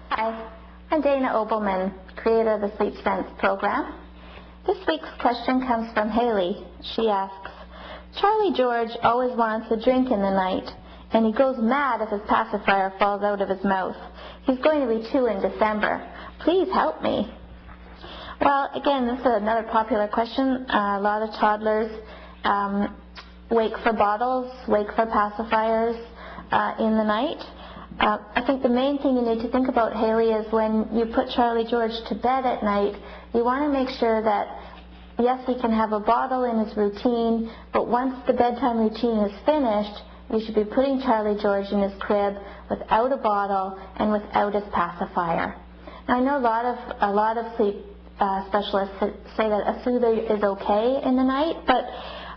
Hi, I'm Dana Obleman, creator of the Sleep Sense program. This week's question comes from Haley. She asks, Charlie George always wants a drink in the night, and he goes mad if his pacifier falls out of his mouth. He's going to be 2 in December. Please help me. Well, again, this is another popular question. A lot of toddlers wake for bottles, wake for pacifiers in the night. I think the main thing you need to think about, Haley, is when you put Charlie George to bed at night, you want to make sure that, yes, he can have a bottle in his routine, but once the bedtime routine is finished, you should be putting Charlie George in his crib without a bottle and without his pacifier. Now, I know a lot of sleep specialists say that a soother is okay in the night, but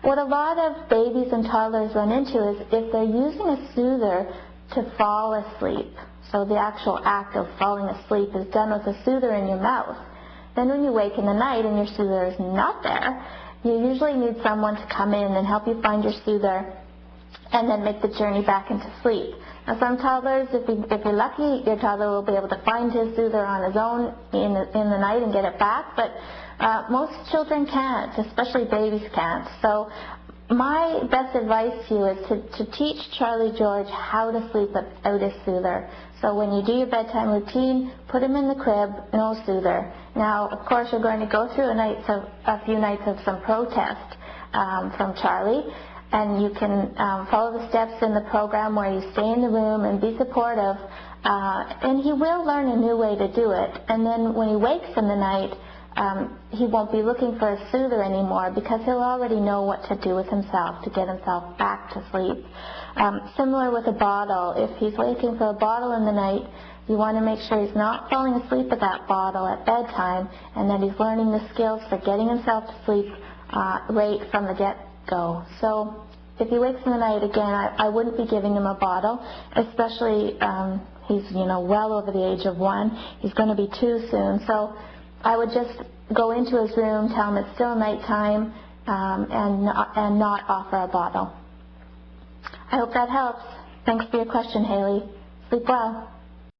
what a lot of babies and toddlers run into is if they're using a soother to fall asleep, so the actual act of falling asleep is done with a soother in your mouth, then when you wake in the night and your soother is not there, you usually need someone to come in and help you find your soother and then make the journey back into sleep. Now, some toddlers, if you're lucky, your toddler will be able to find his soother on his own in the night and get it back, but most children can't, especially babies can't. So my best advice to you is to teach Charlie George how to sleep without a soother. So when you do your bedtime routine, put him in the crib, no soother. Now, of course, you're going to go through a few nights of some protest from Charlie, and you can follow the steps in the program where you stay in the room and be supportive, and he will learn a new way to do it. And then when he wakes in the night, he won't be looking for a soother anymore because he'll already know what to do with himself to get himself back to sleep. Similar with a bottle. If he's waking for a bottle in the night, you want to make sure he's not falling asleep with that bottle at bedtime and that he's learning the skills for getting himself to sleep right from the get-go. So if he wakes in the night, again, I wouldn't be giving him a bottle, especially he's well over the age of 1. He's going to be 2 soon. So I would just go into his room, tell him it's still nighttime, and not offer a bottle. I hope that helps. Thanks for your question, Haley. Sleep well.